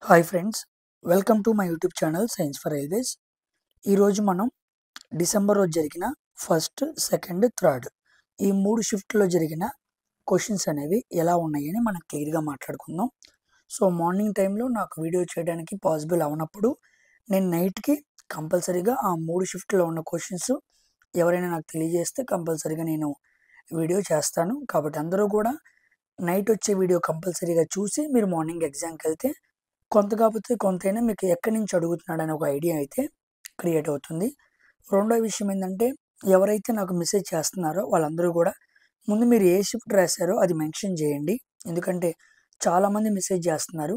Hi friends, welcome to my YouTube channel science for railways. ఈరోజు మనం December రోజు జరిగిన ఫస్ట్, సెకండ్, థర్డ్ ఈ 3 షిఫ్ట్లో జరిగిన క్వశ్చన్స్ అనేవి ఎలా ఉన్నాయని మనం క్లియర్గా మాట్లాడుకుందాం. సో మార్నింగ్ టైంలో నాకు వీడియో చేయడానికి పాసిబుల్ అవనప్పుడు నేను నైట్కి కంపల్సరీగా ఆ 3 షిఫ్ట్లో ఉన్న క్వశ్చన్స్ ఎవరైనా నాకు తెలియజేస్తే కంపల్సరీగా నేను వీడియో చేస్తాను. కాబట్టి అందరూ కూడా నైట్ వచ్చే వీడియో కంపల్సరీగా చూసి మీరు మార్నింగ్ ఎగ్జామ్కి వెళ్తే కొంత కాకపోతే కొంతైనా మీకు ఎక్కడి నుంచి అడుగుతున్నాడని ఒక ఐడియా అయితే క్రియేట్ అవుతుంది. రెండో విషయం ఏంటంటే, ఎవరైతే నాకు మెసేజ్ చేస్తున్నారో వాళ్ళందరూ కూడా ముందు మీరు ఏ షిఫ్ట్ రాశారో అది మెన్షన్ చేయండి. ఎందుకంటే చాలామంది మెసేజ్ చేస్తున్నారు,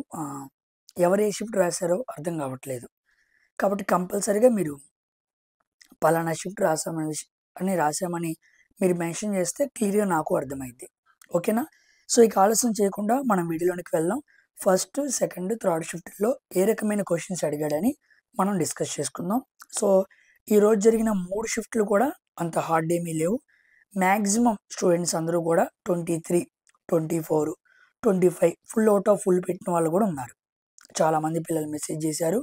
ఎవరు ఏ షిఫ్ట్ రాశారో అర్థం కావట్లేదు. కాబట్టి కంపల్సరీగా మీరు పలానా షిఫ్ట్ రాసామని మీరు మెన్షన్ చేస్తే క్లియర్గా నాకు అర్థమైంది. ఓకేనా? సో ఇక ఆలస్యం చేయకుండా మనం వీడియోలోనికి వెళ్దాం. ఫస్ట్, సెకండ్, థర్డ్ షిఫ్ట్లో ఏ రకమైన క్వశ్చన్స్ అడిగాడని మనం డిస్కస్ చేసుకుందాం. సో ఈరోజు జరిగిన 3 షిఫ్ట్లు కూడా అంత హార్డ్ ఏమీ లేవు. మ్యాక్సిమం స్టూడెంట్స్ అందరూ కూడా 23, 24, 25 ఫుల్ అవుట్ ఆఫ్ ఫుల్ పెట్టిన వాళ్ళు కూడా ఉన్నారు. చాలామంది పిల్లలు మెసేజ్ చేశారు,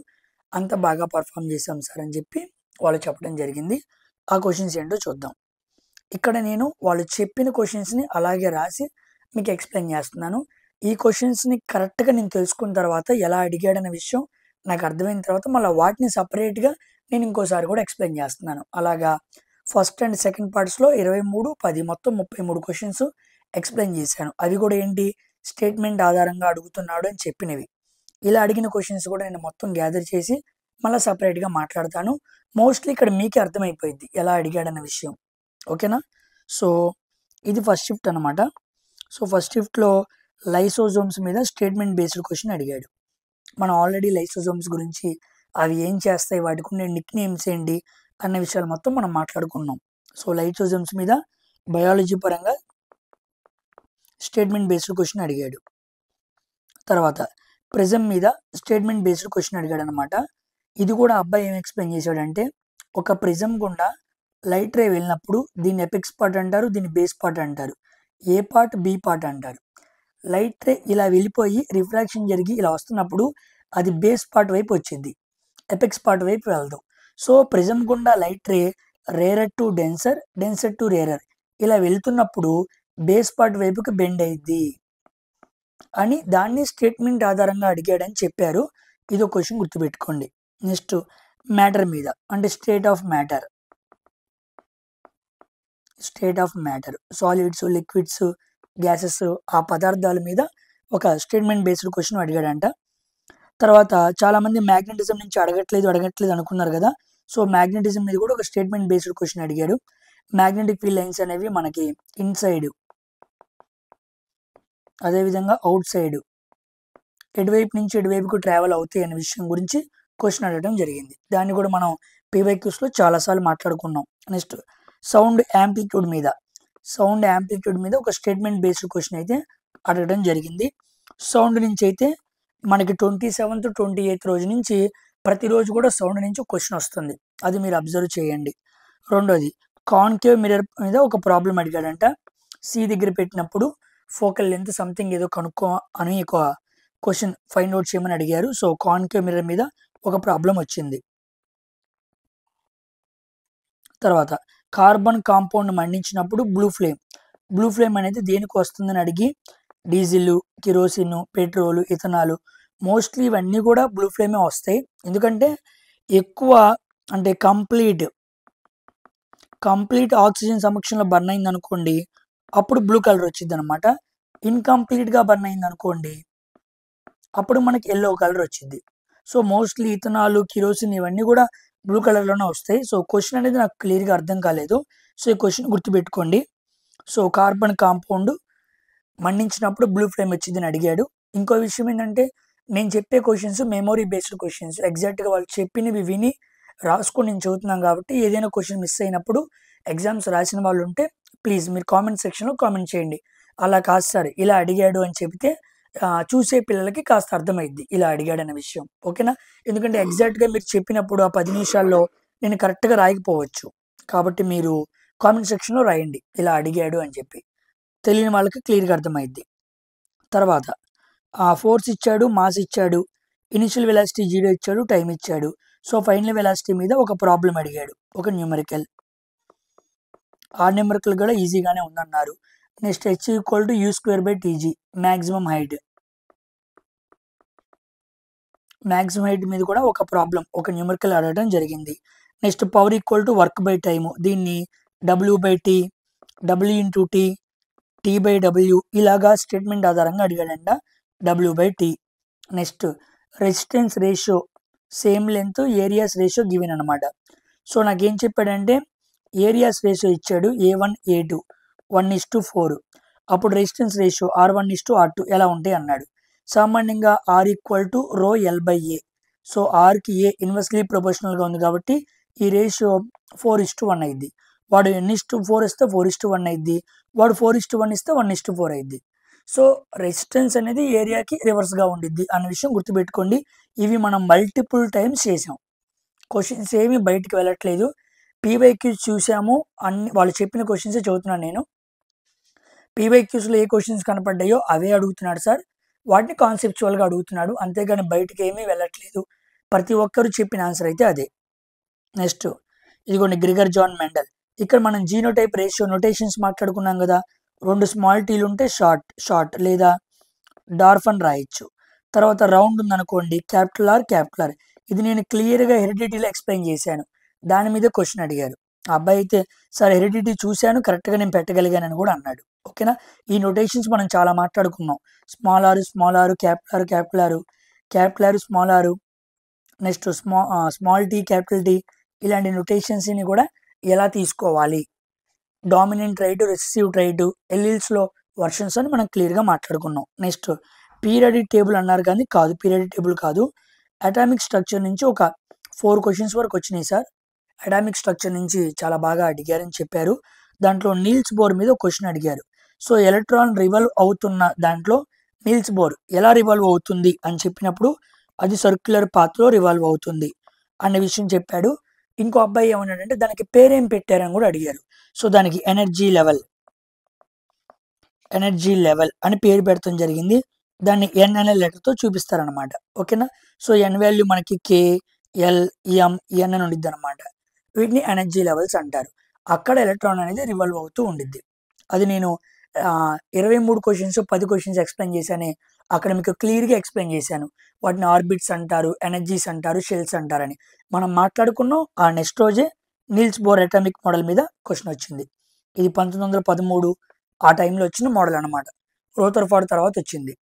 అంత బాగా పర్ఫామ్ చేశాం సార్ అని చెప్పి వాళ్ళు చెప్పడం జరిగింది. ఆ క్వశ్చన్స్ ఏంటో చూద్దాం. ఇక్కడ నేను వాళ్ళు చెప్పిన క్వశ్చన్స్ని అలాగే రాసి మీకు ఎక్స్ప్లెయిన్ చేస్తున్నాను. ఈ క్వశ్చన్స్ని కరెక్ట్గా నేను తెలుసుకున్న తర్వాత ఎలా అడిగాడనే విషయం నాకు అర్థమైన తర్వాత మళ్ళీ వాటిని సపరేట్గా నేను ఇంకోసారి కూడా ఎక్స్ప్లెయిన్ చేస్తున్నాను. అలాగా ఫస్ట్ అండ్ సెకండ్ పార్ట్స్లో 23, 10 మొత్తం 33 క్వశ్చన్స్ ఎక్స్ప్లెయిన్ చేశాను. అవి కూడా ఏంటి, స్టేట్మెంట్ ఆధారంగా అడుగుతున్నాడు అని చెప్పినవి. ఇలా అడిగిన క్వశ్చన్స్ కూడా నేను మొత్తం గ్యాదర్ చేసి మళ్ళీ సపరేట్గా మాట్లాడతాను. మోస్ట్లీ ఇక్కడ మీకే అర్థమైపోయింది ఎలా అడిగాడన్న విషయం. ఓకేనా? సో ఇది ఫస్ట్ షిఫ్ట్ అనమాట. సో ఫస్ట్ షిఫ్ట్లో లైసోజోమ్స్ మీద స్టేట్మెంట్ బేస్డ్ క్వశ్చన్ అడిగాడు. మనం ఆల్రెడీ లైసోజోమ్స్ గురించి, అవి ఏం చేస్తాయి, వాటికి ఉండే నిక్ నేమ్స్ ఏంటి అన్న విషయాలు మొత్తం మనం మాట్లాడుకున్నాం. సో లైసోజోమ్స్ మీద బయాలజీ పరంగా స్టేట్మెంట్ బేస్డ్ క్వశ్చన్ అడిగాడు. తర్వాత ప్రిజమ్ మీద స్టేట్మెంట్ బేస్డ్ క్వశ్చన్ అడిగాడు అనమాట. ఇది కూడా అబ్బాయి ఏం ఎక్స్ప్లెయిన్ చేశాడంటే, ఒక ప్రిజమ్ గుండా లైట్ రే వెళ్ళినప్పుడు దీన్ని ఎపిక్స్ పార్ట్ అంటారు, దీన్ని బేస్ పార్ట్ అంటారు, ఏ పార్ట్ బి పార్ట్ అంటారు. లైట్ రే ఇలా వెళ్ళిపోయి రిఫ్రాక్షన్ జరిగి ఇలా వస్తున్నప్పుడు అది బేస్ పార్ట్ వైపు వచ్చింది, ఎపెక్స్ పార్ట్ వైపు వెళ్దాం. సో ప్రిజమ్ గుండా light ray rarer to denser, denser to rarer ఇలా వెళ్తున్నప్పుడు బేస్ పార్ట్ వైపుకి బెండ్ అయింది అని దాన్ని స్టేట్మెంట్ ఆధారంగా అడిగాడని చెప్పారు. ఇదో క్వశ్చన్ గుర్తుపెట్టుకోండి. నెక్స్ట్ మ్యాటర్ మీద, అంటే state of matter, solids, liquids, gases, ఆ పదార్థాల మీద ఒక స్టేట్మెంట్ బేస్డ్ క్వశ్చన్ అడిగాడంట. తర్వాత చాలామంది మ్యాగ్నెటిజం నుంచి అడగట్లేదు అనుకున్నారు కదా. సో మ్యాగ్నెటిజం మీద కూడా ఒక స్టేట్మెంట్ బేస్డ్ క్వశ్చన్ అడిగాడు. మ్యాగ్నెటిక్ ఫీల్డ్ లైన్స్ అనేవి మనకి ఇన్సైడ్, అదేవిధంగా అవుట్ సైడ్, ఎటువైపు నుంచి ఎటువైపుకు ట్రావెల్ అవుతాయి అనే విషయం గురించి క్వశ్చన్ అడగడం జరిగింది. దాన్ని కూడా మనం పీవైక్యూస్లో చాలాసార్లు మాట్లాడుకున్నాం. నెక్స్ట్ సౌండ్ యాంప్లిట్యూడ్ మీద ఒక స్టేట్మెంట్ బేస్డ్ క్వశ్చన్ అయితే అడగడం జరిగింది. సౌండ్ నుంచి అయితే మనకి 27th, 28th రోజు నుంచి ప్రతిరోజు కూడా సౌండ్ నుంచి క్వశ్చన్ వస్తుంది, అది మీరు అబ్జర్వ్ చేయండి. రెండోది కాన్కేవ్ మిర్రర్ మీద ఒక ప్రాబ్లం అడిగాడంట. సి దగ్గర పెట్టినప్పుడు ఫోకల్ లెంత్ సంథింగ్ ఏదో కనుక్కో అని ఒక క్వశ్చన్ ఫైండ్ అవుట్ చేయమని అడిగారు. సో కాన్కేవ్ మిర్రర్ మీద ఒక ప్రాబ్లం వచ్చింది. తర్వాత కార్బన్ కాంపౌండ్ మండించినప్పుడు బ్లూ ఫ్లేమ్ అనేది దేనికి వస్తుందని అడిగి, diesel, kerosene, petrol, ethanol, mostly ఇవన్నీ కూడా బ్లూ ఫ్లేమే వస్తాయి. ఎందుకంటే ఎక్కువ అంటే కంప్లీట్ ఆక్సిజన్ సమక్షంలో బర్న్ అయింది అనుకోండి, అప్పుడు బ్లూ కలర్ వచ్చింది అనమాట. ఇన్కంప్లీట్గా బర్న్ అయింది అనుకోండి, అప్పుడు మనకి ఎల్లో కలర్ వచ్చింది. సో మోస్ట్లీ ఇథనాల్, కిరోసిన్ ఇవన్నీ కూడా బ్లూ కలర్లోనే వస్తాయి. సో క్వశ్చన్ అనేది నాకు క్లియర్గా అర్థం కాలేదు. సో ఈ క్వశ్చన్ గుర్తుపెట్టుకోండి. సో కార్బన్ కాంపౌండ్ మండించినప్పుడు బ్లూ ఫ్లేమ్ వచ్చిందని అడిగాడు. ఇంకో విషయం ఏంటంటే, నేను చెప్పే క్వశ్చన్స్ మెమొరీ బేస్డ్ క్వశ్చన్స్, ఎగ్జాక్ట్గా వాళ్ళు చెప్పినవి విని రాసుకొని నేను చదువుతున్నాను. కాబట్టి ఏదైనా క్వశ్చన్ మిస్ అయినప్పుడు ఎగ్జామ్స్ రాసిన వాళ్ళు ఉంటే ప్లీజ్ మీరు కామెంట్ సెక్షన్లో కామెంట్ చేయండి. అలా కాదు సార్ ఇలా అడిగాడు అని చెప్తే చూసే పిల్లలకి కాస్త అర్థమైద్ది ఇలా అడిగాడన్న విషయం. ఓకేనా? ఎందుకంటే ఎగ్జాక్ట్గా మీరు చెప్పినప్పుడు ఆ 10 నిమిషాల్లో నేను కరెక్ట్గా రాయకపోవచ్చు. కాబట్టి మీరు కామెంట్ సెక్షన్లో రాయండి ఇలా అడిగాడు అని చెప్పి, తెలియని వాళ్ళకి క్లియర్గా అర్థమైద్ది. తర్వాత ఫోర్స్ ఇచ్చాడు, మాస్ ఇచ్చాడు, ఇనిషియల్ వెలాసిటీ 0 ఇచ్చాడు, టైం ఇచ్చాడు. సో ఫైనల్ వెలాసిటీ మీద ఒక ప్రాబ్లం అడిగాడు, ఒక న్యూమరికల్. ఆ న్యూమరికల్ కూడా ఈజీగానే ఉందన్నారు. Next h = u²/tg, maximum height. Maximum height మీద కూడా ఒక ప్రాబ్లం, ఒక న్యూమరికల్ అడగడం జరిగింది. Next power = work by time, దీన్ని w/t, w/t, t/w ఇలాగా స్టేట్మెంట్ ఆధారంగా అడిగాడంట, w/t. Next resistance ratio, same length areas ratio given అనమాట. సో నాకేం చెప్పాడంటే ఏరియాస్ రేషియో ఇచ్చాడు, a1 a2 1:4. అప్పుడు రెసిస్టెన్స్ రేషియో r1:r2 ఎలా ఉంటాయి అన్నాడు. సామాన్యంగా r = ρl/a. సో ఆర్కి ఏ ఇన్వర్స్లీ ప్రొపోర్షనల్గా ఉంది కాబట్టి ఈ రేషియో 4:1 అయింది. వాడు n:4 ఇస్తే 4:1 అయింది, వాడు 4:1 ఇస్తే 1:4 అయింది. సో రెసిస్టెన్స్ అనేది ఏరియాకి రివర్స్గా ఉండిద్ది అన్న విషయం గుర్తుపెట్టుకోండి. ఇవి మనం మల్టిపుల్ టైమ్స్ చేసాం, క్వశ్చన్స్ ఏమి బయటికి వెళ్ళట్లేదు. పీవైక్యూస్ చూసాము, అన్ని వాళ్ళు చెప్పిన క్వశ్చన్సే చదువుతున్నాను నేను. పీవైక్యూస్లో ఏ క్వశ్చన్స్ కనపడ్డాయో అవే అడుగుతున్నాడు సార్, వాటిని కాన్సెప్చువల్గా అడుగుతున్నాడు, అంతేగాని బయటికి ఏమీ వెళ్ళట్లేదు. ప్రతి ఒక్కరు చెప్పిన ఆన్సర్ అయితే అదే. నెక్స్ట్ ఇదిగోండి గ్రిగర్ జాన్ మెండల్. ఇక్కడ మనం జీనోటైప్ రేషియో నొటేషన్స్ మాట్లాడుకున్నాం కదా, 2 స్మాల్ టీలు ఉంటే షార్ట్ లేదా డార్ఫ్ అని రాయొచ్చు. తర్వాత రౌండ్ ఉందనుకోండి క్యాపిటల్ ఆర్. ఇది నేను క్లియర్గా హెరిడిటీలో ఎక్స్ప్లెయిన్ చేశాను, దాని మీద క్వశ్చన్ అడిగారు. ఆ అబ్బాయి అయితే సార్ హెరిడిటీ చూశాను, కరెక్ట్గా నేను పెట్టగలిగానని కూడా అన్నాడు. ఓకేనా, ఈ నొటేషన్స్ మనం చాలా మాట్లాడుకున్నాం. Small R, capital R, small R, next small T, capital T, ఇలాంటి నొటేషన్స్ని కూడా ఎలా తీసుకోవాలి, డామినెంట్ రైట్, రెసెసివ్ రైట్, ఎల్ఈల్స్లో వర్షన్స్ అని మనం క్లియర్గా మాట్లాడుకున్నాం. నెక్స్ట్ పీరియాడిక్ టేబుల్ అన్నారు కానీ కాదు, పీరియాడిక్ టేబుల్ కాదు. అటామిక్ స్ట్రక్చర్ నుంచి ఒక 4 క్వశ్చన్స్ వరకు వచ్చినాయి సార్. అటామిక్ స్ట్రక్చర్ నుంచి చాలా బాగా అడిగారని చెప్పారు. దాంట్లో నీల్స్ బోర్ మీద ఒక క్వశ్చన్ అడిగారు. సో ఎలక్ట్రాన్ రివాల్వ్ అవుతున్న దాంట్లో నీల్స్ బోర్ ఎలా రివాల్వ్ అవుతుంది అని చెప్పినప్పుడు అది సర్క్యులర్ పాత్లో రివాల్వ్ అవుతుంది అనే విషయం చెప్పాడు. ఇంకో అబ్బాయి ఏమన్నాడంటే దానికి పేరేం పెట్టారని కూడా అడిగారు. సో దానికి ఎనర్జీ లెవెల్ అని పేరు పెడతాం జరిగింది. దాన్ని ఎన్ అనే లెటర్తో చూపిస్తారనమాట. ఓకేనా, సో ఎన్ వాల్యూ మనకి కే, ఎల్, ఎం, ఎన్ అని ఉండిద్ది అనమాట. వీటిని ఎనర్జీ లెవెల్స్ అంటారు. అక్కడ ఎలక్ట్రాన్ అనేది రివాల్వ్ అవుతూ ఉండిద్ది. అది నేను 23 క్వశ్చన్స్ 10 క్వశ్చన్స్ ఎక్స్ప్లెయిన్ చేశాను, అక్కడ మీకు క్లియర్గా ఎక్స్ప్లెయిన్ చేశాను. వాటిని ఆర్బిట్స్ అంటారు, ఎనర్జీస్ అంటారు, షెల్స్ అంటారని మనం మాట్లాడుకున్నాం. ఆ నెక్స్ట్ రోజే నీల్స్ బోర్ అటామిక్ మోడల్ మీద క్వశ్చన్ వచ్చింది. ఇది 1913 ఆ టైంలో వచ్చిన మోడల్ అనమాట. రూథర్ఫోర్డ్ తర్వాత వచ్చింది.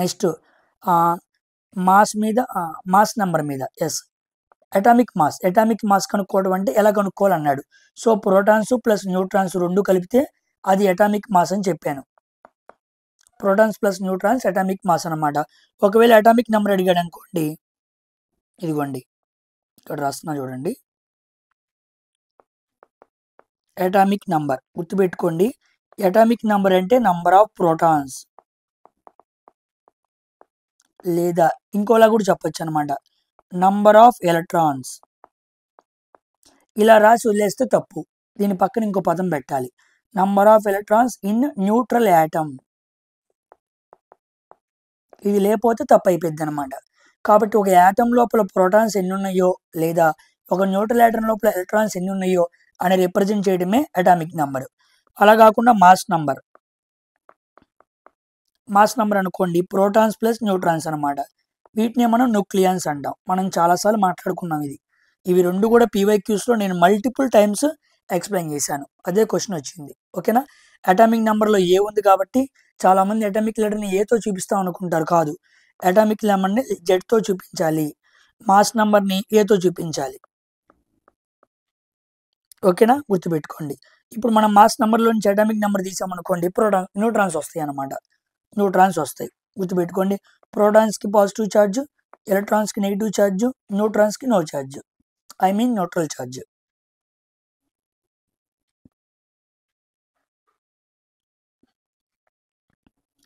నెక్స్ట్ మాస్ నెంబర్ మీద అటామిక్ మాస్ కనుక్కోవడం అంటే ఎలా కనుక్కోవాలన్నాడు. సో ప్రోటాన్స్ ప్లస్ న్యూట్రాన్స్ 2 కలిపితే అది అటామిక్ మాస్ అని చెప్పాను. Protons plus neutrons atomic mass అనమాట. ఒకవేళ అటామిక్ నెంబర్ అడిగాడు అనుకోండి, ఇదిగోండి ఇక్కడ రాస్తున్నా చూడండి, అటామిక్ నంబర్ గుర్తుపెట్టుకోండి. అటామిక్ నంబర్ అంటే నంబర్ ఆఫ్ ప్రోటాన్స్, లేదా ఇంకోలా కూడా చెప్పొచ్చు అనమాట, నంబర్ ఆఫ్ ఎలక్ట్రాన్స్. ఇలా రాసి వదిలేస్తే తప్పు, దీని పక్కన ఇంకో పదం పెట్టాలి, number of electrons in neutral atom. ఇది లేకపోతే తప్పు అయిపోద్ది అనమాట. కాబట్టి ఒక యాటమ్ లోపల ప్రోటాన్స్ ఎన్ని ఉన్నాయో లేదా ఒక న్యూట్రల్ యాటమ్ లోపల ఎలక్ట్రాన్స్ ఎన్ని ఉన్నాయో అని రిప్రజెంట్ చేయడమే అటామిక్ నెంబర్. అలా కాకుండా మాస్ నెంబర్ అనుకోండి ప్రోటాన్స్ ప్లస్ న్యూట్రాన్స్ అనమాట. వీటిని మనం న్యూక్లియన్స్ అంటాం. మనం చాలాసార్లు మాట్లాడుకున్నాం ఇది. ఇవి 2 కూడా పీవైక్యూస్లో నేను మల్టిపుల్ టైమ్స్ ఎక్స్ప్లెయిన్ చేశాను, అదే క్వశ్చన్ వచ్చింది. ఓకేనా, అటామిక్ నెంబర్లో ఏ ఉంది కాబట్టి చాలామంది అటామిక్ లెటర్ని ఏతో చూపిస్తాం అనుకుంటారు. కాదు, అటామిక్ నెంబర్ని జెడ్తో చూపించాలి, మాస్ నెంబర్ని ఏతో చూపించాలి. ఓకేనా, గుర్తుపెట్టుకోండి. ఇప్పుడు మనం మాస్ నెంబర్లో నుంచి అటామిక్ నెంబర్ తీసామనుకోండి న్యూట్రాన్స్ వస్తాయి అనమాట. గుర్తుపెట్టుకోండి, ప్రోటాన్స్కి పాజిటివ్ ఛార్జ్, ఎలక్ట్రాన్స్కి నెగిటివ్ ఛార్జ్, న్యూట్రాన్స్కి no charge, I mean neutral charge.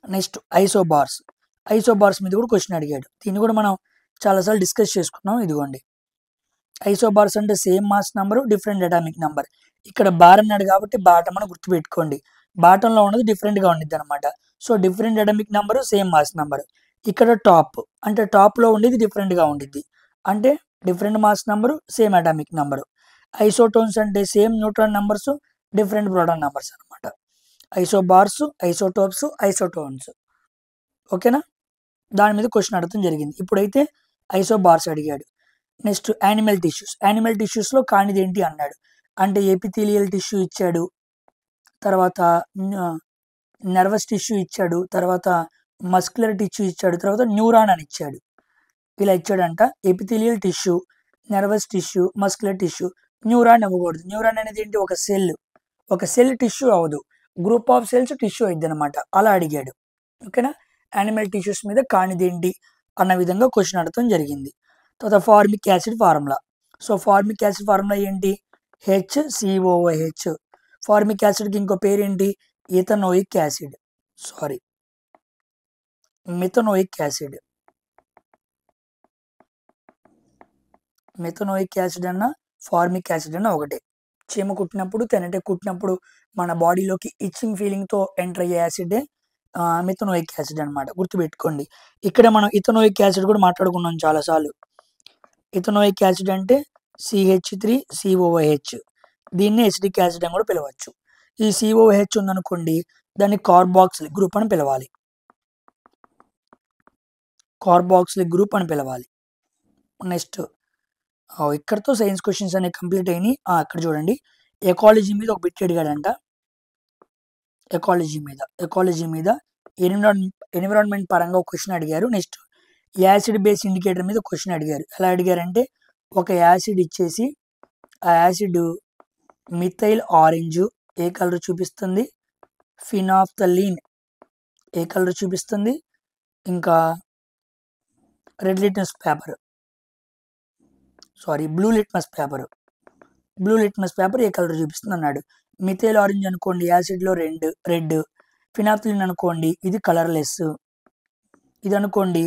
Next isobars మీద కూడా క్వశ్చన్ అడిగాడు. దీన్ని కూడా మనం చాలాసార్లు డిస్కస్ చేసుకున్నాం. ఇదిగోండి, ఐసోబార్స్ అంటే same mass number different atomic number. ఇక్కడ బార్ అన్నాడు కాబట్టి బాటమ్ అని గుర్తుపెట్టుకోండి. బాటంలో ఉన్నది డిఫరెంట్గా ఉండిద్ది అనమాట. So different atomic number same mass number. ఇక్కడ టాప్ అంటే టాప్లో ఉండేది డిఫరెంట్గా ఉండిద్ది, అంటే different mass number same atomic number. Isotones అంటే same neutron numbers different proton numbers అనమాట. Isobars, isotopes, isotones. ఓకేనా, దాని మీద క్వశ్చన్ అడగడం జరిగింది. ఇప్పుడైతే ఐసోబార్స్ అడిగాడు. Next animal tissues. యానిమల్ టిష్యూస్లో కానిది ఏంటి అన్నాడు, అంటే ఎపిథీలియల్ టిష్యూ ఇచ్చాడు, తర్వాత నర్వస్ టిష్యూ ఇచ్చాడు, తర్వాత మస్కులర్ టిష్యూ ఇచ్చాడు, తర్వాత న్యూరాన్ అని ఇచ్చాడు. ఇలా ఇచ్చాడంట. Epithelial tissue, nervous tissue, muscular tissue, neuron ఇవ్వకూడదు. న్యూరాన్ అనేది ఏంటి, ఒక సెల్ టిష్యూ అవ్వదు, గ్రూప్ ఆఫ్ సెల్స్ టిష్యూ అయింది అనమాట. అలా అడిగాడు. ఓకేనా, యానిమల్ టిష్యూస్ మీద కానిదేంటి అన్న విధంగా క్వశ్చన్ అడగడం జరిగింది. తర్వాత formic acid formula. So formic acid formula ఏంటి, HCOOH. ఫార్మిక్ యాసిడ్కి ఇంకో పేరు ఏంటి, ethanoic acid, methanoic acid. Methanoic acid అన్న ఫార్మిక్ యాసిడ్ అన్న ఒకటే. చీమ కుట్టినప్పుడు, తెనటే కుట్టినప్పుడు మన బాడీలోకి ఇచ్చింగ్ ఫీలింగ్తో ఎంటర్ అయ్యే యాసిడే మిథనోయిక్ యాసిడ్ అనమాట. గుర్తుపెట్టుకోండి. ఇక్కడ మనం ఇథనోయిక్ యాసిడ్ కూడా మాట్లాడుకున్నాం చాలాసార్లు. ఇథనోయిక్ యాసిడ్ అంటే CH3COOH. దీన్ని ఎసిటిక్ యాసిడ్ అని కూడా పిలవచ్చు. ఈ COOH ఉందనుకోండి, దాన్ని కార్బాక్సిలిక్ గ్రూప్ అని పిలవాలి. కార్బాక్సిలిక్ గ్రూప్ అని పిలవాలి. నెక్స్ట్ ఇక్కడతో సైన్స్ క్వశ్చన్స్ అనేవి కంప్లీట్ అయినాయి. అక్కడ చూడండి, ఎకాలజీ మీద ఒక బిట్ అడిగాడంట. ఎకాలజీ మీద ఎన్విరాన్మెంట్ పరంగా ఒక క్వశ్చన్ అడిగారు. నెక్స్ట్ యాసిడ్ బేస్ ఇండికేటర్ మీద క్వశ్చన్ అడిగారు. ఎలా అడిగారంటే, ఒక యాసిడ్ ఇచ్చేసి ఆ యాసిడ్ మిథైల్ ఆరెంజ్ ఏ కలర్ చూపిస్తుంది, ఫినాఫ్థలీన్ ఏ కలర్ చూపిస్తుంది, ఇంకా red litmus paper blue litmus paper ఏ కలర్ చూపిస్తుంది అన్నాడు. మిథైల్ ఆరెంజ్ అనుకోండి యాసిడ్లో రెడ్, ఫినాఫ్థలిన్ అనుకోండి ఇది కలర్లెస్, ఇది అనుకోండి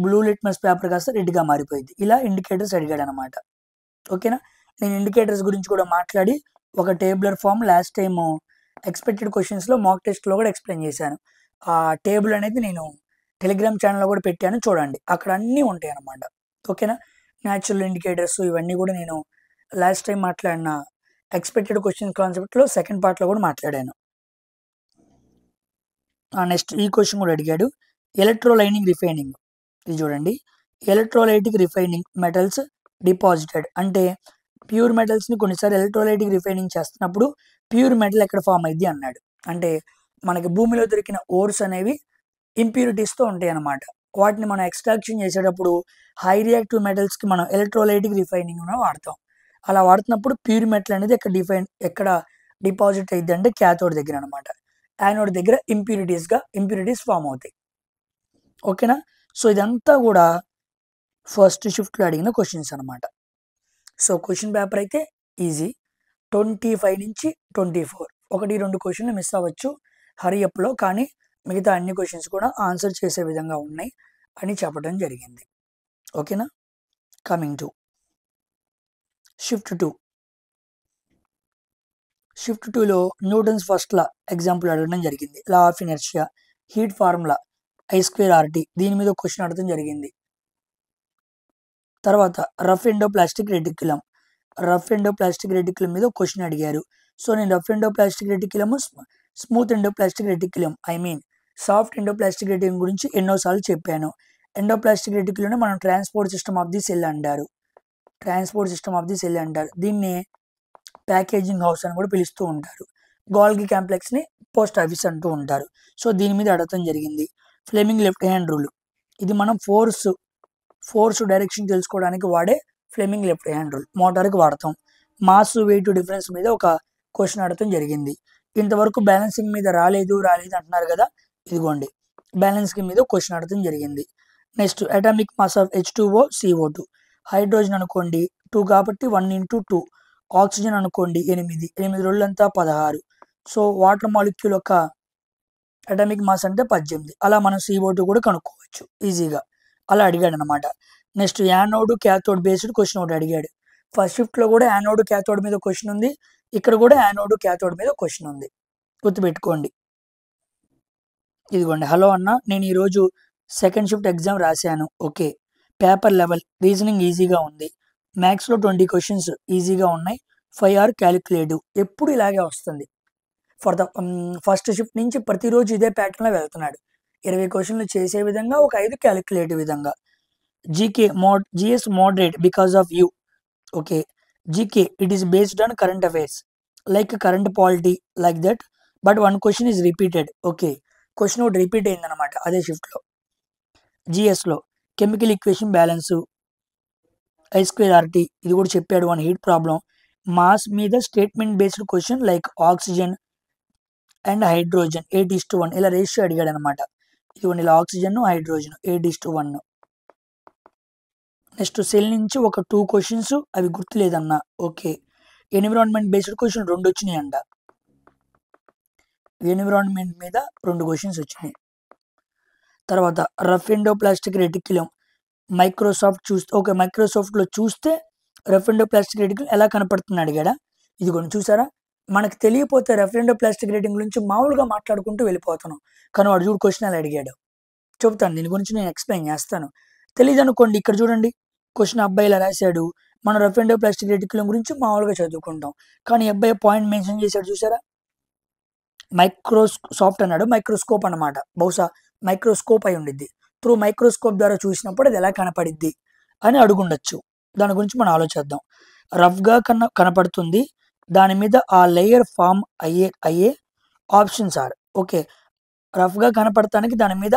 బ్లూ లిట్మస్ పేపర్ కాస్త రెడ్గా మారిపోయింది. ఇలా ఇండికేటర్స్ అడిగాడు అనమాట. ఓకేనా, నేను ఇండికేటర్స్ గురించి కూడా మాట్లాడి ఒక tabular form last time expected క్వశ్చన్స్లో మాక్ టెస్ట్లో కూడా ఎక్స్ప్లెయిన్ చేశాను. ఆ టేబుల్ అనేది నేను టెలిగ్రామ్ ఛానల్లో కూడా పెట్టాను, చూడండి, అక్కడ అన్నీ ఉంటాయి అన్నమాట. ఓకేనా, న్యాచురల్ ఇండికేటర్స్ ఇవన్నీ కూడా నేను లాస్ట్ టైం మాట్లాడిన ఎక్స్పెక్టెడ్ క్వశ్చన్ కాన్సెప్ట్లో సెకండ్ పార్ట్లో కూడా మాట్లాడాను. నెక్స్ట్ ఈ క్వశ్చన్ కూడా అడిగాడు, ఎలక్ట్రోలైనింగ్ రిఫైనింగ్. ఇది చూడండి, ఎలక్ట్రోలైటిక్ రిఫైనింగ్ మెటల్స్ డిపాజిటెడ్ అంటే ప్యూర్ మెటల్స్ని కొన్నిసార్లు ఎలక్ట్రోలైటిక్ రిఫైనింగ్ చేస్తున్నప్పుడు ప్యూర్ మెటల్ ఎక్కడ ఫామ్ అయింది అన్నాడు. అంటే మనకి భూమిలో దొరికిన ఓర్స్ అనేవి ఇంప్యూరిటీస్తో ఉంటాయి అన్నమాట. వాటిని మనం ఎక్స్ట్రాక్షన్ చేసేటప్పుడు హై రియాక్టివ్ మెటల్స్కి మనం ఎలక్ట్రోలైటిక్ రిఫైనింగ్ వాడతాం. అలా వాడుతున్నప్పుడు ప్యూర్ మెటల్ అనేది ఎక్కడ డిపాజిట్ అయ్యింది అంటే క్యాథోడ్ దగ్గర అనమాట. యానోడ్ దగ్గర ఇంప్యూరిటీస్ ఫామ్ అవుతాయి. ఓకేనా, సో ఇదంతా కూడా ఫస్ట్ షిఫ్ట్లో అడిగిన క్వశ్చన్స్ అనమాట. సో క్వశ్చన్ పేపర్ అయితే ఈజీ, 25 నుంచి 24, 1-2 క్వశ్చన్లు మిస్ అవ్వచ్చు హరియప్లో, కానీ మిగతా అన్ని క్వశ్చన్స్ కూడా ఆన్సర్ చేసే విధంగా ఉన్నాయి అని చెప్పడం జరిగింది. ఓకేనా, కమింగ్ టు షిఫ్ట్ 2. షిఫ్ట్ 2లో న్యూటన్స్ ఫస్ట్ లా ఎగ్జాంపుల్ అడగడం జరిగింది. Law of inertia, heat formula, I²RT, దీని మీద క్వశ్చన్ అడగడం జరిగింది. తర్వాత రఫ్ ఎండోప్లాస్టిక్ రెటిక్యులం మీద క్వశ్చన్ అడిగారు. సో నేను rough endoplastic reticulum, smooth endoplastic reticulum, soft endoplastic reticulum గురించి ఎన్నోసార్లు చెప్పాను. ఎండోప్లాస్టిక్ రెటిక్యులంని మనం transport system of the cell అంటారు. దీన్ని ప్యాకేజింగ్ హౌస్ అని కూడా పిలుస్తూ ఉంటారు. గోల్గి కాంప్లెక్స్ని పోస్ట్ ఆఫీస్ అంటూ ఉంటారు. సో దీని మీద అడగటం జరిగింది. ఫ్లెమింగ్ లెఫ్ట్ హ్యాండ్ రూల్, ఇది మనం ఫోర్స్ డైరెక్షన్ తెలుసుకోవడానికి వాడే ఫ్లెమింగ్ లెఫ్ట్ హ్యాండ్ రూల్, మోటార్కి వాడతాం. మాస్ వెయిట్ డిఫరెన్స్ మీద ఒక క్వశ్చన్ అడగటం జరిగింది. ఇంతవరకు బ్యాలెన్సింగ్ మీద రాలేదు అంటున్నారు కదా, ఇదిగోండి బ్యాలెన్సింగ్ మీద క్వశ్చన్ అడగటం జరిగింది. Next atomic mass of H2O CO2, hydrogen అనుకోండి 2 కాబట్టి 1 × 2, ఆక్సిజన్ అనుకోండి 8 రోజులంతా 16. సో వాటర్ మాలిక్యూల్ యొక్క అటామిక్ మాస్ అంటే 18. అలా మనం CO2 కూడా కనుక్కోవచ్చు ఈజీగా, అలా అడిగాడు అనమాట. Next anode cathode based question ఒకటి అడిగాడు. ఫస్ట్ షిఫ్ట్లో కూడా యానోడ్ క్యాథోడ్ మీద క్వశ్చన్ ఉంది, ఇక్కడ కూడా యానోడ్ క్యాథోడ్ మీద క్వశ్చన్ ఉంది, గుర్తుపెట్టుకోండి. ఇదిగోండి, హలో అన్న, నేను ఈరోజు సెకండ్ షిఫ్ట్ ఎగ్జామ్ రాశాను, ఓకే. పేపర్ లెవెల్ రీజనింగ్ ఈజీగా ఉంది, మ్యాథ్స్లో 20 క్వశ్చన్స్ ఈజీగా ఉన్నాయి, 5 ఆర్ క్యాలిక్యులేటివ్. ఎప్పుడు ఇలాగే వస్తుంది. ఫర్ ద ఫస్ట్ షిఫ్ట్ నుంచి ప్రతిరోజు ఇదే ప్యాటర్న్లో వెళ్తున్నాడు. 20 క్వశ్చన్లు చేసే విధంగా, ఒక 5 క్యాలిక్యులేటివ్ విధంగా. GS moderate because of you, okay. GK it is based on current affairs like current polity like that, but 1 question is repeated, okay. Question ఒకటి రిపీట్ అయిందనమాట అదే షిఫ్ట్లో. జిఎస్లో కెమికల్ ఈక్వేషన్ బ్యాలెన్సు, ఐస్క్వేఆర్టీ ఇది కూడా చెప్పాడు. 1 హీట్ ప్రాబ్లం, మాస్ మీద statement based question like oxygen and hydrogen 8:1 ఇలా రేషియో అడిగాడు అనమాట. ఇదిగోండి ఇలా ఆక్సిజన్ హైడ్రోజన్ 8:1. నెక్స్ట్ సెల్ నుంచి ఒక 2 క్వశ్చన్స్ అవి గుర్తులేదన్నా, ఓకే. ఎన్విరాన్మెంట్ బేస్డ్ క్వశ్చన్ 2 వచ్చినాయి అంట. ఎన్విరాన్మెంట్ మీద 2 క్వశ్చన్స్ వచ్చినాయి. తర్వాత రఫ్ ఎండోప్లాస్టిక్ రెటిక్యులం మైక్రోసాఫ్ట్ చూస్తే, ఓకే. మైక్రోసాఫ్ట్లో చూస్తే రఫ్ ఎండోప్లాస్టిక్ రెటిక్యులం ఎలా కనపడుతుంది అడిగాడా. ఇదిగోండి చూసారా, మనకు తెలియపోతే రఫ్ ఎండోప్లాస్టిక్ రెటిక్యులం గురించి మామూలుగా మాట్లాడుకుంటూ వెళ్ళిపోతున్నాం, కానీ వాడు చూడు క్వశ్చన్ ఎలా అడిగాడు. చెప్తాను, దీని గురించి నేను ఎక్స్ప్లెయిన్ చేస్తాను. తెలియదు అనుకోండి, ఇక్కడ చూడండి క్వశ్చన్ అబ్బాయి ఇలా రాశాడు, మనం రఫ్ ఎండోప్లాస్టిక్ రెటిక్యులం గురించి మామూలుగా చదువుకుంటాం, కానీ అబ్బాయి పాయింట్ మెన్షన్ చేశాడు చూసారా, మైక్రోసాఫ్ట్ అన్నాడు, మైక్రోస్కోప్ అన్నమాట. బహుశా మైక్రోస్కోప్ అయి ఉండిద్ది. త్రూ మైక్రోస్కోప్ ద్వారా చూసినప్పుడు అది ఎలా కనపడిద్ది అని అడుగుండొచ్చు. దాని గురించి మనం ఆలోచిద్దాం. రఫ్గా కనపడుతుంది, దాని మీద ఆ లేయర్ ఫామ్ అయ్యే ఆప్షన్స్ ఆర్, ఓకే. రఫ్గా కనపడటానికి దాని మీద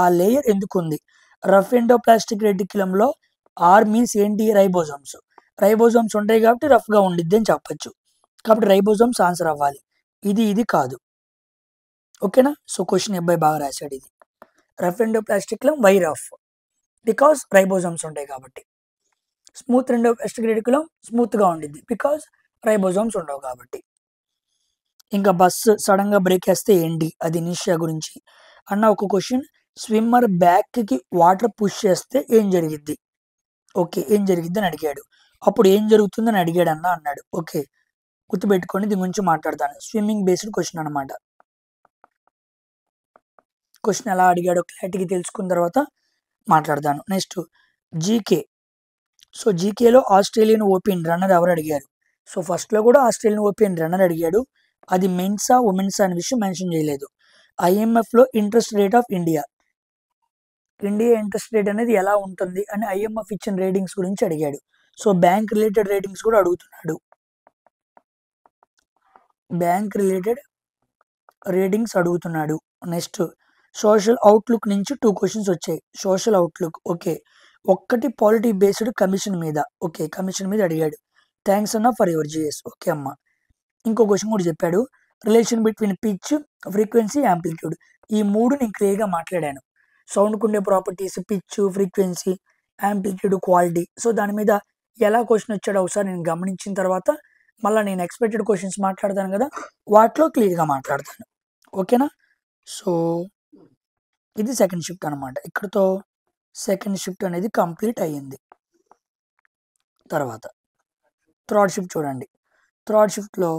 ఆ లేయర్ ఎందుకు ఉంది. రఫ్ ఎండోప్లాస్టిక్ రెటిక్యులంలో ఆర్ మీన్స్ ఏంటి, రైబోజోమ్స్. రైబోజోమ్స్ ఉంటాయి కాబట్టి రఫ్గా ఉండిద్ది అని చెప్పచ్చు. కాబట్టి రైబోజోమ్స్ ఆన్సర్ అవ్వాలి, ఇది కాదు, ఓకేనా. సో క్వశ్చన్ అబ్బాయి బాగా రాశాడు. ఇది రఫ్ ఎండోప్లాస్టిక్లో వై రఫ్, బికాస్ రైబోజోమ్స్ ఉంటాయి కాబట్టి. స్మూత్ ఎండోప్లాస్టిక్ రెటిక్యులం స్మూత్గా ఉండిద్ది, బికాస్ రైబోజోమ్స్ ఉండవు కాబట్టి. ఇంకా బస్సు సడన్గా బ్రేక్ వేస్తే ఏంటి, అది ఇనిషియా గురించి అన్న. ఒక క్వశ్చన్, స్విమ్మర్ బ్యాక్కి వాటర్ పుష్ చేస్తే ఏం జరిగిద్ది, ఓకే. ఏం జరిగిద్ది అని అడిగాడు. అప్పుడు ఏం జరుగుతుందని అడిగాడు అన్నాడు, ఓకే. గుర్తుపెట్టుకొని దీని గురించి మాట్లాడతాను. స్విమ్మింగ్ బేస్డ్ క్వశ్చన్ అనమాట. క్వశ్చన్ ఎలా అడిగాడో క్లారిటీగా తెలుసుకున్న తర్వాత మాట్లాడతాను. Next GK. సో జీకేలో ఆస్ట్రేలియన్ ఓపెన్ రన్నర్ ఎవరు అడిగారు. సో ఫస్ట్లో కూడా ఆస్ట్రేలియన్ ఓపెన్ రన్నర్ అడిగాడు, అది మెన్సా ఉమెన్సా అనే విషయం మెన్షన్ చేయలేదు. ఐఎంఎఫ్లో interest rate of India interest rate అనేది ఎలా ఉంటుంది అని ఐఎంఎఫ్ ఇచ్చిన రేటింగ్స్ గురించి అడిగాడు. సో బ్యాంక్ రిలేటెడ్ రేటింగ్స్ కూడా అడుగుతున్నాడు. బ్యాంక్ రిలేటెడ్ రేటింగ్స్ అడుగుతున్నాడు. నెక్స్ట్ సోషల్ అవుట్లుక్ నుంచి 2 క్వశ్చన్స్ వచ్చాయి. Social outlook, okay. ఒక్కటి పాలిటీ బేస్డ్ కమిషన్ మీద, ఓకే. కమిషన్ మీద అడిగాడు. థ్యాంక్స్ అన్న ఫర్ యువర్ జిఎస్, ఓకే అమ్మ. ఇంకో క్వశ్చన్ కూడా చెప్పాడు, relation between pitch, frequency, amplitude. ఈ 3 నేను క్లియర్గా మాట్లాడాను. సౌండ్కు ఉండే properties, pitch, frequency, amplitude, quality. So దాని మీద ఎలా క్వశ్చన్ వచ్చాడో ఒకసారి నేను గమనించిన తర్వాత మళ్ళీ నేను ఎక్స్పెక్టెడ్ క్వశ్చన్స్ మాట్లాడతాను కదా, వాటిలో క్లియర్గా మాట్లాడతాను, ఓకేనా. సో ఇది సెకండ్ షిఫ్ట్ అనమాట. ఇక్కడతో సెకండ్ షిఫ్ట్ అనేది కంప్లీట్ అయ్యింది. తర్వాత థర్డ్ షిఫ్ట్ చూడండి. థర్డ్ షిఫ్ట్లో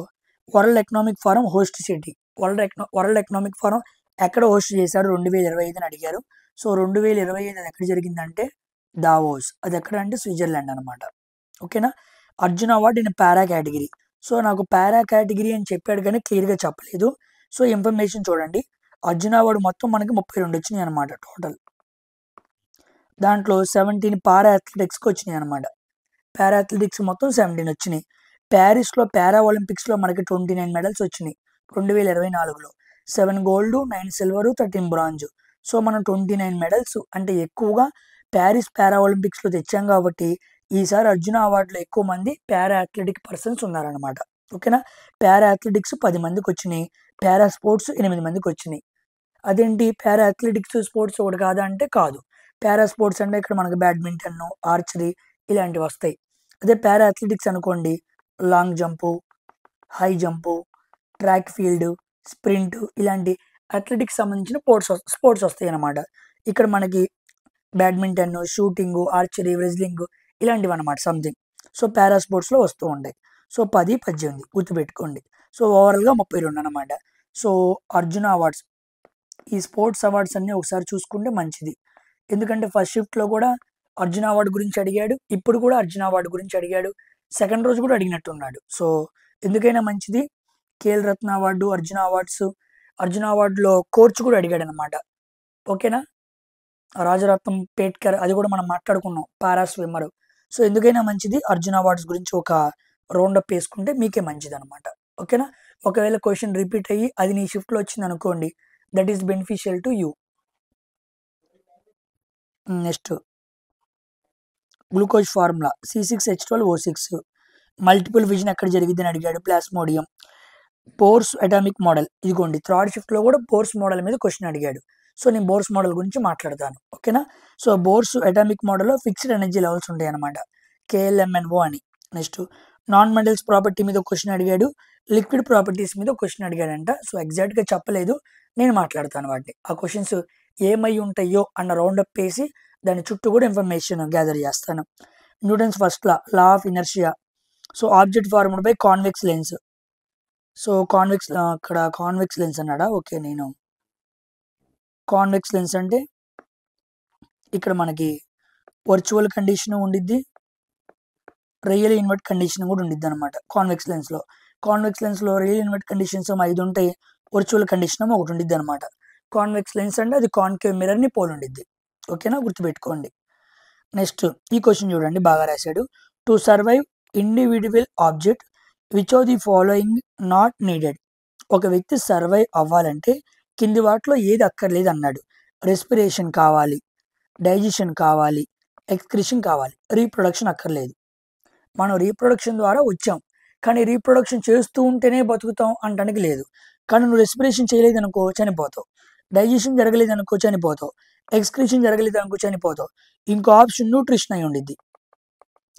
World Economic Forum host city. World Economic Forum ఎక్కడ హోస్ట్ చేశారు 2025 అని అడిగారు. సో 2025 అది ఎక్కడ జరిగిందంటే దావోస్. అది ఎక్కడ అంటే స్విట్జర్లాండ్ అనమాట, ఓకేనా. Arjun award in para category. So నాకు పారా కేటగిరీ అని చెప్పాడు కానీ క్లియర్గా చెప్పలేదు. సో ఇన్ఫర్మేషన్ చూడండి, అర్జున్ అవార్డు మొత్తం మనకి 32 వచ్చినాయి అనమాట టోటల్. దాంట్లో 17 పారా అథ్లెటిక్స్కి వచ్చినాయి అనమాట. పారా అథ్లెటిక్స్ మొత్తం 17 వచ్చినాయి. ప్యారిస్లో పారా ఒలింపిక్స్లో మనకి 29 మెడల్స్ వచ్చినాయి 2024లో. 7 గోల్డ్, 9 సిల్వర్, 13 బ్రాంజ్. సో మనం 29 మెడల్స్ అంటే ఎక్కువగా ప్యారిస్ పారా ఒలింపిక్స్లో తెచ్చాం కాబట్టి ఈసారి అర్జున అవార్డులో ఎక్కువ మంది పారా అథ్లెటిక్ పర్సన్స్ ఉన్నారనమాట, ఓకేనా. పారా అథ్లెటిక్స్ 10 మందికి వచ్చినాయి, పారా స్పోర్ట్స్ 8 మందికి వచ్చినాయి. అదేంటి పారా అథ్లెటిక్స్ స్పోర్ట్స్ ఒకటి కాదా అంటే కాదు. పారా స్పోర్ట్స్ అంటే ఇక్కడ మనకు బ్యాడ్మింటన్, ఆర్చరీ ఇలాంటివి వస్తాయి. అదే పారా అథ్లెటిక్స్ అనుకోండి, long jump, high jump, track field, sprint ఇలాంటి అథ్లెటిక్స్ సంబంధించిన స్పోర్ట్స్ వస్తాయి అన్నమాట. ఇక్కడ మనకి బ్యాడ్మింటన్, షూటింగ్, ఆర్చరీ, రెజ్లింగ్ ఇలాంటివి అనమాట సంథింగ్. సో పారా స్పోర్ట్స్లో వస్తూ ఉంటాయి. సో 10, 18 గుర్తుపెట్టుకోండి. సో ఓవరాల్గా 32 అనమాట. సో అర్జున అవార్డ్స్ ఈ స్పోర్ట్స్ అవార్డ్స్ అన్నీ ఒకసారి చూసుకుంటే మంచిది. ఎందుకంటే ఫస్ట్ షిఫ్ట్లో కూడా అర్జున అవార్డు గురించి అడిగాడు, ఇప్పుడు కూడా అర్జున అవార్డు గురించి అడిగాడు, సెకండ్ రోజు కూడా అడిగినట్టున్నాడు. సో ఎందుకైనా మంచిది కేఎల్ రత్న అవార్డు, అర్జున అవార్డ్స్, అర్జున అవార్డులో కోచ్ కూడా అడిగాడు అనమాట. ఓకేనా, రాజరత్నం పేట్కర్ అది కూడా మనం మాట్లాడుకున్నాం, పారా స్విమ్మర్. సో ఎందుకైనా మంచిది అర్జున అవార్డ్స్ గురించి ఒక రౌండప్ వేసుకుంటే మీకే మంచిది అనమాట. ఓకేనా, ఒకవేళ క్వశ్చన్ రిపీట్ అయ్యి అది నీ షిఫ్ట్లో వచ్చింది అనుకోండి, that is beneficial to you. Next glucose formula C6H12O6, multiple vision ఎక్కడ జరిగింది అని అడిగాడు, ప్లాస్మోడియం. బోర్స్ అటామిక్ మోడల్, ఇదిగోండి థర్డ్ షిఫ్ట్లో కూడా బోర్స్ మోడల్ మీద క్వశ్చన్ అడిగాడు. సో నేను బోర్స్ మోడల్ గురించి మాట్లాడతాను. ఓకేనా, సో బోర్స్ అటామిక్ మోడల్లో ఫిక్స్డ్ ఎనర్జీ లెవెల్స్ ఉంటాయి అనమాట, KLMNO అని. నెక్స్ట్ నాన్ మెండల్స్ ప్రాపర్టీ మీద క్వశ్చన్ అడిగాడు, లిక్విడ్ ప్రాపర్టీస్ మీద క్వశ్చన్ అడిగాడంట. సో ఎగ్జాక్ట్గా చెప్పలేదు, నేను మాట్లాడతాను వాటిని. ఆ క్వశ్చన్స్ ఏమై ఉంటాయో అన్న రౌండప్ వేసి దాని చుట్టూ కూడా ఇన్ఫర్మేషన్ గ్యాదర్ చేస్తాను. Newton's first law of inertia. So object formed by convex lens. So convex అక్కడ కాన్వెక్స్ లెన్స్ అన్నాడా, ఓకే, నేను కాన్వెక్స్ లెన్స్ అంటే ఇక్కడ మనకి వర్చువల్ కండిషన్ ఉండిద్ది, రియల్ ఇన్వర్ట్ కండిషన్ కూడా ఉండిద్ది అనమాట కాన్వెక్స్ లెన్స్లో. కాన్వెక్స్ లెన్స్లో రియల్ ఇన్వర్ట్ కండిషన్స్ 5 ఉంటాయి, వర్చువల్ కండిషన్ ఒకటి ఉండిద్ది అనమాట. కాన్వెక్స్ లెన్స్ అంటే అది కాన్కేవ్ మిర్రర్ని పోలి ఉండిద్ది. ఓకేనా, గుర్తుపెట్టుకోండి. నెక్స్ట్ ఈ క్వశ్చన్ చూడండి, బాగా రాశాడు. To survive individual object which of the following not needed. ఒక వ్యక్తి సర్వైవ్ అవ్వాలంటే కింది వాటిలో ఏది అక్కర్లేదు అన్నాడు. రెస్పిరేషన్ కావాలి, డైజెషన్ కావాలి, ఎక్స్క్రిషన్ కావాలి, రీప్రొడక్షన్ అక్కర్లేదు. మనం రీప్రొడక్షన్ ద్వారా వచ్చాం, కానీ రీప్రొడక్షన్ చేస్తూ ఉంటేనే బతుకుతాం అంటానికి లేదు. కానీ నువ్వు రెస్పిరేషన్ చేయలేదనుకో చనిపోతావు, డైజెషన్ జరగలేదనుకో చనిపోతావు, ఎక్స్క్రిషన్ జరగలేదనుకో చనిపోతావు. ఇంకో ఆప్షన్ న్యూట్రిషన్ అయి ఉండిద్ది.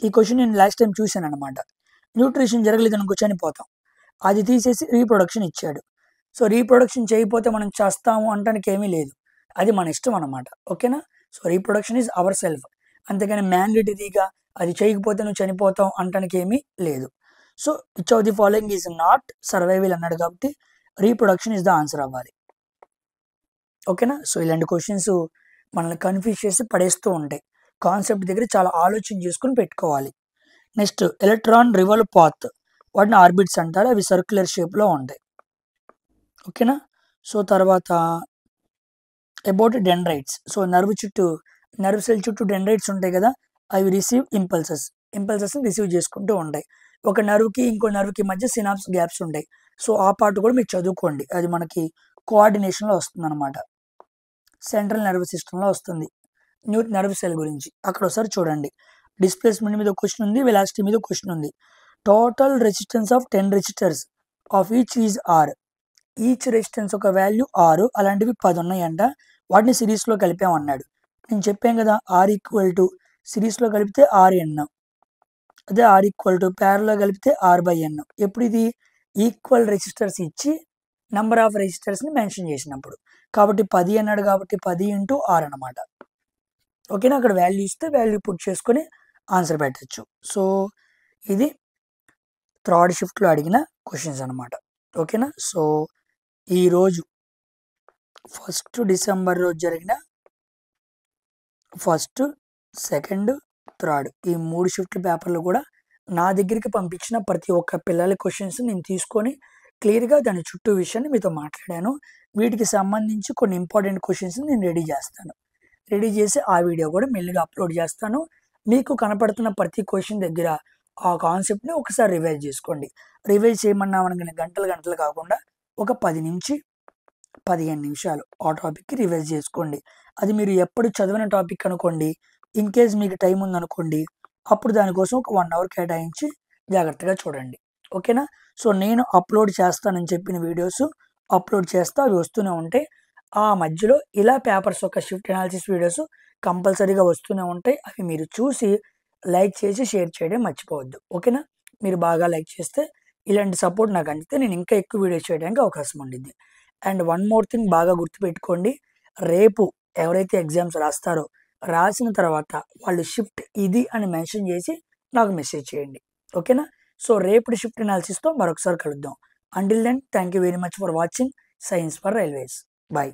ఈ క్వశ్చన్ నేను లాస్ట్ టైం చూశాను అనమాట. న్యూట్రిషన్ జరగలేదనుకో చనిపోతాం, అది తీసేసి రీప్రొడక్షన్ ఇచ్చాడు. సో రీప్రొడక్షన్ చేయకపోతే మనం చేస్తాము అంటానికి ఏమీ లేదు, అది మన ఇష్టం అనమాట. ఓకేనా, so reproduction is our self, అంతేగాని మ్యాండేటరీగా అది చేయకపోతే నువ్వు చనిపోతావు అంటానికి ఏమీ లేదు. So which of the following is not survival అన్నాడు కాబట్టి రీప్రొడక్షన్ ఈజ్ ద ఆన్సర్ అవ్వాలి. ఓకేనా, సో ఇలాంటి క్వశ్చన్స్ మనల్ని కన్ఫ్యూజ్ చేసి పడేస్తూ ఉంటాయి. కాన్సెప్ట్ దగ్గర చాలా ఆలోచన చేసుకుని పెట్టుకోవాలి. నెక్స్ట్ ఎలక్ట్రాన్ రివల్ పాత్, వాటిని ఆర్బిట్స్ అంటారు, అవి సర్క్యులర్ షేప్లో ఉంటాయి. ఓకేనా, సో తర్వాత about dendrites. So nerve cell చుట్టూ డెండ్రైట్స్ ఉంటాయి కదా, అవి రిసీవ్ ఇంపల్సెస్ని రిసీవ్ చేసుకుంటూ ఉంటాయి. ఒక నర్వ్కి ఇంకో నర్వ్కి మధ్య సినాప్స్ గ్యాప్స్ ఉంటాయి. సో ఆ పార్ట్ కూడా మీరు చదువుకోండి, అది మనకి కోఆర్డినేషన్లో వస్తుంది అనమాట, సెంట్రల్ నర్వస్ సిస్టంలో వస్తుంది. నర్వ్ సెల్ గురించి అక్కడ ఒకసారి చూడండి. డిస్ప్లేస్మెంట్ మీద క్వశ్చన్ ఉంది, వెలాసిటీ మీద క్వశ్చన్ ఉంది. Total resistance of 10 resistors of each is R. Each resistance ఒక వాల్యూ 6, అలాంటివి 10 ఉన్నాయంట, వాటిని సిరీస్లో కలిపామన్నాడు. నేను చెప్పాను కదా, ఆర్ ఈక్వల్ టు సిరీస్లో కలిపితే RN, అదే ఆర్ ఈక్వల్ టు ప్యారలో కలిపితే R/N. ఎప్పుడు ఇది ఈక్వల్ రెసిస్టర్స్ ఇచ్చి నెంబర్ ఆఫ్ రెసిస్టర్స్ని మెన్షన్ చేసినప్పుడు. కాబట్టి 10 అన్నాడు కాబట్టి 10 × R అనమాట. ఓకేనా, అక్కడ వాల్యూ ఇస్తే వాల్యూ పుట్ చేసుకొని ఆన్సర్ పెట్టచ్చు. సో ఇది థర్డ్ షిఫ్ట్లో అడిగిన క్వశ్చన్స్ అనమాట. ఓకేనా, సో ఈరోజు 1 డిసెంబర్ రోజు జరిగిన 1st, 2nd, 3rd ఈ 3 షిఫ్ట్ పేపర్లు కూడా నా దగ్గరికి పంపించిన ప్రతి ఒక్క పిల్లల క్వశ్చన్స్ నేను తీసుకొని క్లియర్గా దాని చుట్టూ విషయాన్ని మీతో మాట్లాడాను. వీటికి సంబంధించి కొన్ని ఇంపార్టెంట్ క్వశ్చన్స్ నేను రెడీ చేస్తాను. రెడీ చేసి ఆ వీడియో కూడా మెల్లిగా అప్లోడ్ చేస్తాను. మీకు కనపడుతున్న ప్రతి క్వశ్చన్ దగ్గర ఆ కాన్సెప్ట్ని ఒకసారి రివైజ్ చేసుకోండి. రివైజ్ చేయమన్నా మనకి గంటలు కాకుండా ఒక 10 నుంచి 15 నిమిషాలు ఆ టాపిక్కి రివైజ్ చేసుకోండి. అది మీరు ఎప్పుడు చదివిన టాపిక్ అనుకోండి, ఇన్ కేస్ మీకు టైం ఉందనుకోండి, అప్పుడు దానికోసం ఒక 1 అవర్ కేటాయించి జాగ్రత్తగా చూడండి. ఓకేనా, సో నేను అప్లోడ్ చేస్తానని చెప్పిన వీడియోస్ అప్లోడ్ చేస్తా, అవి వస్తూనే ఉంటాయి. ఆ మధ్యలో ఇలా పేపర్స్ ఒక షిఫ్ట్ అనాలిసిస్ వీడియోస్ కంపల్సరీగా వస్తూనే ఉంటాయి. అవి మీరు చూసి లైక్ చేసి షేర్ చేయడం మర్చిపోవద్దు. ఓకేనా, మీరు బాగా లైక్ చేస్తే ఇలాంటి సపోర్ట్ నాకు అందితే నేను ఇంకా ఎక్కువ వీడియోస్ చేయడానికి అవకాశం ఉండిద్ది. అండ్ వన్ మోర్ థింగ్ బాగా గుర్తుపెట్టుకోండి, రేపు ఎవరైతే ఎగ్జామ్స్ రాస్తారో రాసిన తర్వాత వాళ్ళు షిఫ్ట్ ఇది అని మెన్షన్ చేసి నాకు మెసేజ్ చేయండి. ఓకేనా, సో రేపటి షిఫ్ట్ అనాలిసిస్తో మరొకసారి కలుద్దాం. Until then thank you very much for watching science for railways. Bye.